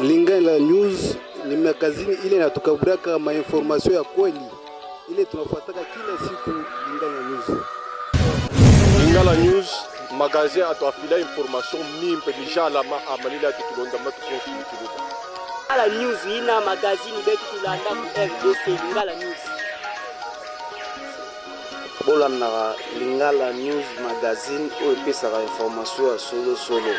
Lingala News ni magazini ile inatukaburaka mainformasyon ya kweli, ile tunafuataka kila siku. Lingala News, Lingala News magazine atuafila information mimpe dijala ma amalila tutulonda matukonsu mutuluba. Lingala News ina magazini betu tulanda ku RDC. Lingala News bola na Lingala News magazine o epesaka information ya solo.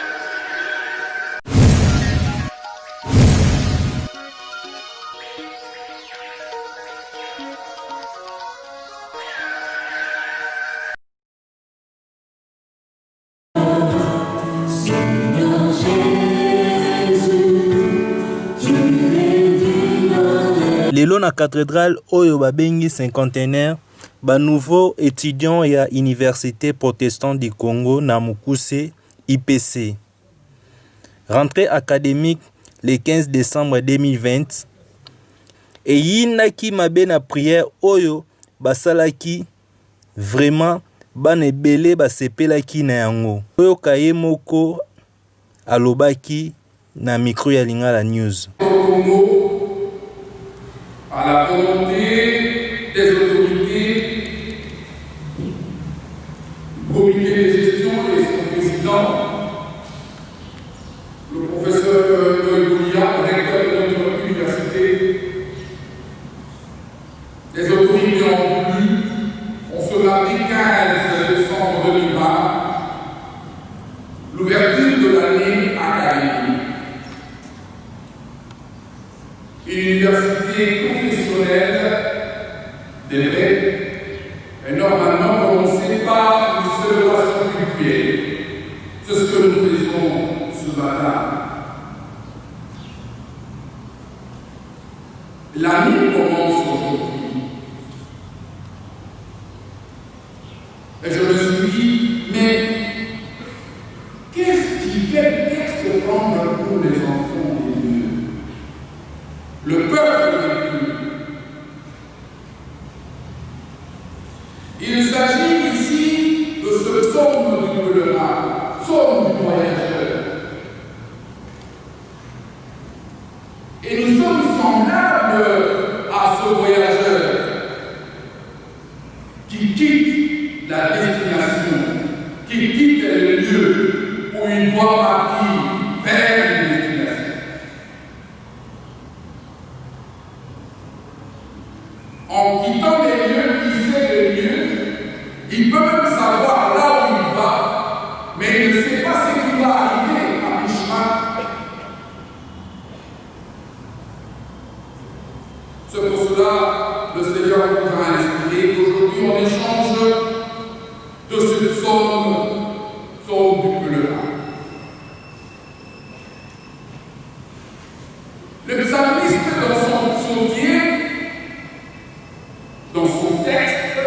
Lelo na cathédrale oyo babengi cinquantenaire ba nouveau étudiant ya Université protestante du Congo na Mukuse IPC. Rentrée académique le 15 décembre 2020. Et yinaki mabe na prière oyo basalaki vraiment bana ebele basepelaki na yango. Oyo kaye moko alobaki na micro ya Lingala News. À la volonté des autorités, du comité de gestion et son président, le professeur Noël Bouliard, recteur de notre université, les autorités ont voulu, on se mardi 15 décembre 2020, l'ouverture de l'année académique. Une université professionnelle devrait normalement commencer par une célébration culturelle. C'est ce que nous faisons ce matin. L'année commence aujourd'hui. Et je me suis dit, mais quel texte prendre pour les enfants de Dieu? Le peuple de Dieu. Il s'agit ici de ce psaume du pèlerin, psaume du voyageur. Et nous sommes semblables à ce voyageur qui quitte la destination, qui quitte le lieu où il doit partir vers une destination. En quittant les lieux, il sait les lieux, il peut même savoir là où il va, mais il ne sait pas ce qui va arriver à mi-chemin. C'est pour cela le Seigneur nous a inspiré qu'aujourd'hui on échange de ce psaume du pèlerin. Le psalmiste dans son psautier, dans son texte,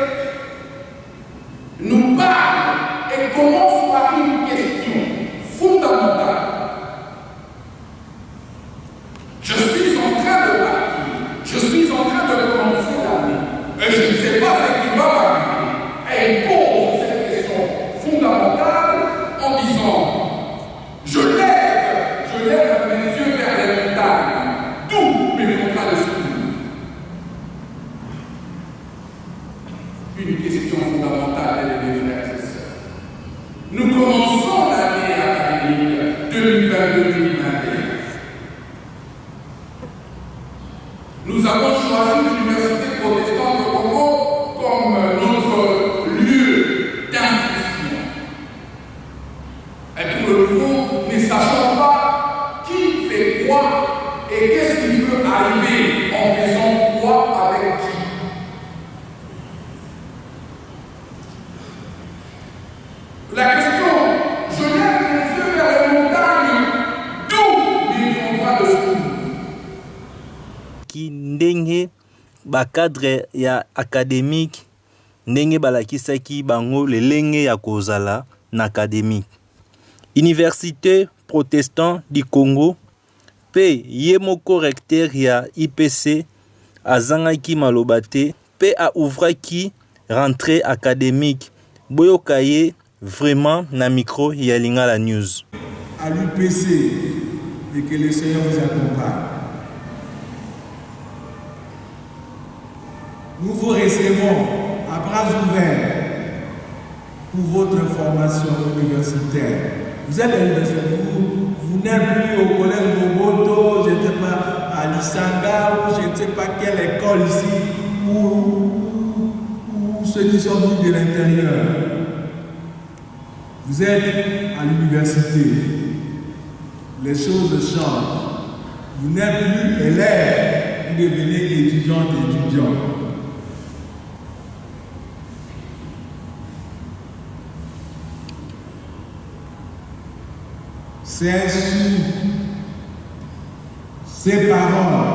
nous parle et commence par une question fondamentale. Je suis en train de partir, je suis en train de commencer l'année, et je ne sais pas ce qui va m'arriver. Et il pose cette question fondamentale en disant, je lève mes yeux vers les montagnes, d'où me viendra le secours. Une question fondamentale, mes frères et sœurs. Nous commençons l'année académique 2020-2021. Nous avons choisi l'Université protestante de Congo comme notre lieu d'instruction. Et pour le fond, ne sachant pas qui fait quoi et qu'est-ce qui peut arriver en faisant quoi avec qui. La question, je lève les yeux vers les montagnes, d'où me viendra le secours? Ki ndenge ba cadre ya académique ndenge balakisaki bango lelenge ya kozala na académique. Université protestant du Congo pe ye moko recteur ya IPC azangaki maloba te pe a ouvraki rentrée académique. Boyokaye vraiment na micro ya Lingala News. À l'UPC, et que le Seigneur vous accompagne. Nous vous recevons à bras ouverts pour votre formation universitaire. Vous êtes à l'université, vous n'êtes plus au collège Boboto, je ne sais pas, à l'Issanga, ou je ne sais pas quelle école ici, ou ceux qui sont venus de l'intérieur. Vous êtes à l'université. Les choses changent. Vous n'êtes plus élève, vous devenez étudiante et étudiant. C'est sous ces paroles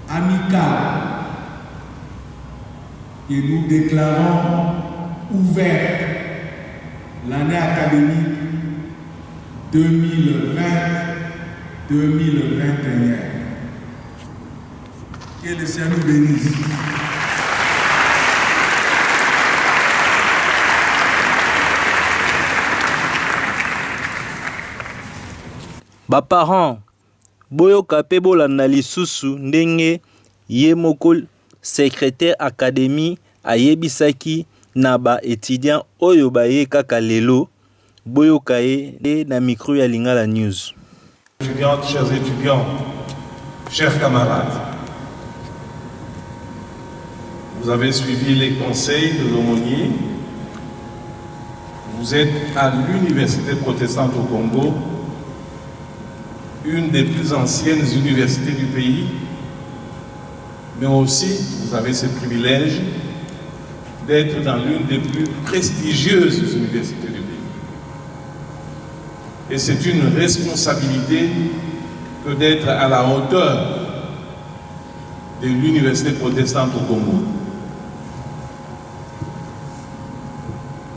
amicales que nous déclarons ouverte l'année académique 2020-2021. Que le Seigneur nous bénisse. Baparents boyoka pe bolanda lisusu ndenge ye moko secrétaire académie ayebisaki na ba étudiant oyo baye kaka lelo boyoka ye na micro ya Lingala News. Étudiantes, chers étudiants, chers camarades, vous avez suivi les conseils de l'aumônier. Vous êtes à l'Université protestante au Congo, une des plus anciennes universités du pays, mais aussi vous avez ce privilège d'être dans l'une des plus prestigieuses universités du pays. Et c'est une responsabilité que d'être à la hauteur de l'Université protestante au Congo.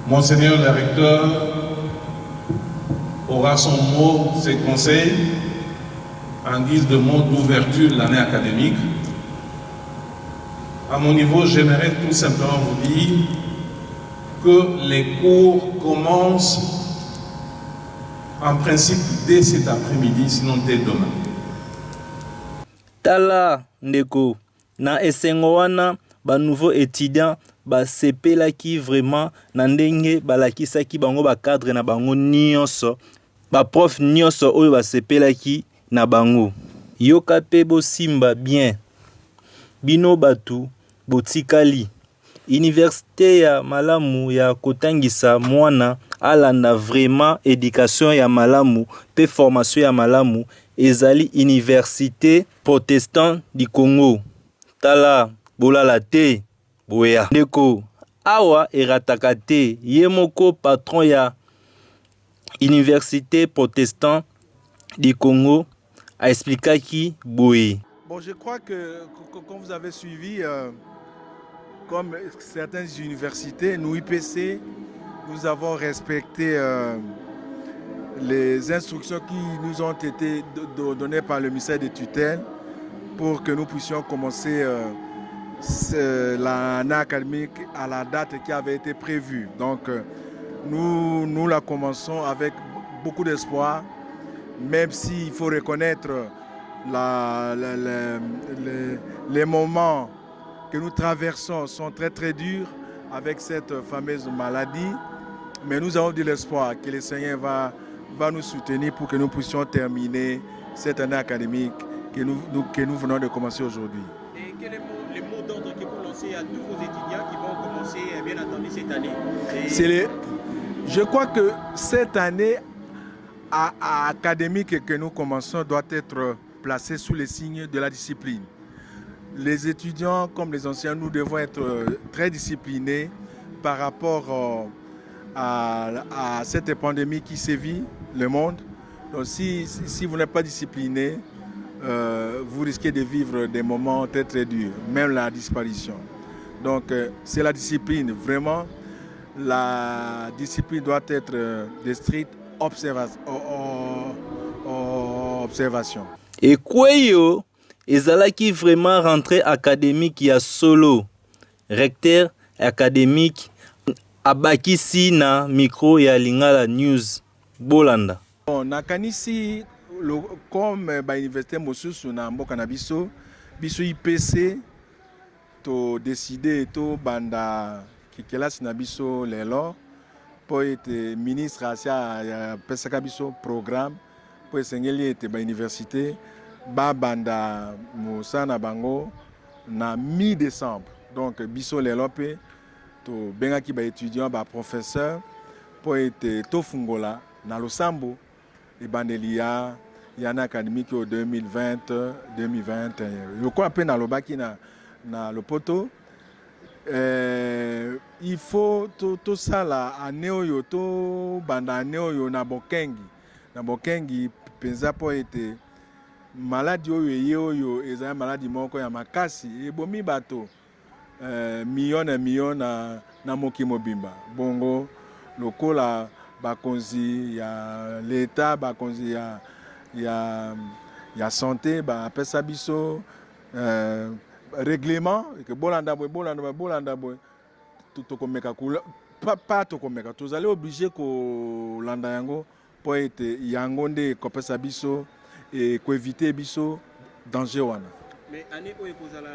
Monseigneur le recteur aura son mot, ses conseils, en guise de mot d'ouverture de l'année académique. À mon niveau, j'aimerais tout simplement vous dire que les cours commencent en principe dès cet après-midi, sinon dès demain. Tala ndeko na esengo wana ba nouveau étudiant ba sepelaki vraiment na ndenge balakisaki bango ba cadre na bango nyonso ba prof nyonso oyo ba sepelaki na bango. Yoka pe bo simba bien bino batu botikali université ya malamu ya kotangisa mwana alanda vraiment éducation ya malamu pe formation ya malamu ezali université protestant du Congo. Tala bolala te boya ndeko awa erataka te ye moko patron ya université protestant du Congo a expliqué boye. Bon, je crois que comme vous avez suivi, comme certaines universités, nous IPC, nous avons respecté les instructions qui nous ont été données par le ministère des tutelles pour que nous puissions commencer l'année académique à la date qui avait été prévue. Donc nous la commençons avec beaucoup d'espoir, même s'il faut reconnaître les moments que nous traversons sont très très durs avec cette fameuse maladie, mais nous avons de l'espoir que le Seigneur va nous soutenir pour que nous puissions terminer cette année académique que nous venons de commencer aujourd'hui. Et quels sont les mots d'ordre que vous lancez à tous vos étudiants qui vont commencer bien entendu cette année? Je crois que cette année académique que nous commençons doit être placée sous les signes de la discipline. Les étudiants comme les anciens, nous devons être très disciplinés par rapport à cette pandémie qui sévit le monde. Donc si vous n'êtes pas discipliné, vous risquez de vivre des moments très très durs, même la disparition. Donc c'est la discipline, vraiment. La discipline doit être de stricte observation. Et quoi yo ezalaki vraiment rentrée académique ya solo. Recteur académique abakisi na micro ya Lingala News Bolanda. nakanisi comme bauniversité mosusu na mboka na biso IPC to décider to banda kikelasi na biso lelo po ete ministre asia pesaka biso programme po esengeli ete bauniversité babanda mosana bango na mi-décembre. Donc biso lelo pe to bengaki baétudiant baprofesseur po ete tofungola na losambo ebandeli ya yana académique au 2020-2021. Lokola pe nalobaki na lopoto il faut to sala année oyo to banda année oyo na bokengi penza po ete maladie oyo eye oyo ezali maladie moko ya makasi ebomi bato million na moki mobimba bongo lokola bakonzi ya l'État bakonzi ya santé bapesa biso règlement que bolanda boy tokomeka pas tokomeka tozali obligé kolanda yango po ete yango nde kopesa biso et koeviter biso danger wana. Mais année oyo kozala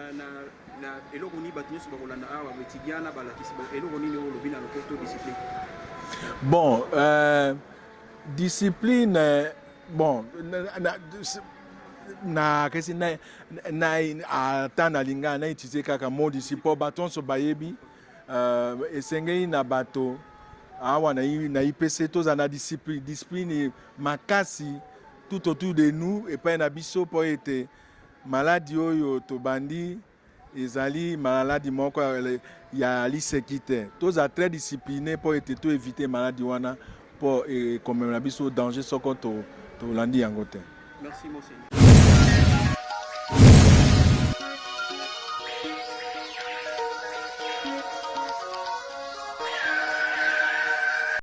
na eloko ni bato nyonso bakolanda awa betidiana balakisi eloko nini oyo lobi na lopoto discipline. Bon, discipline, bon, na atana linga na itize kaka modi sipo baton so bayebi esengei na bato awa na IPC toza na discipline makasi tout autour de nous et pas na biso po ete maladie oyo to bandi ezali maladie moko ya liseki te toza très discipliné po ete to éviter maladie wana po comme na biso danger soko to landi yango te. Merci monseigneur.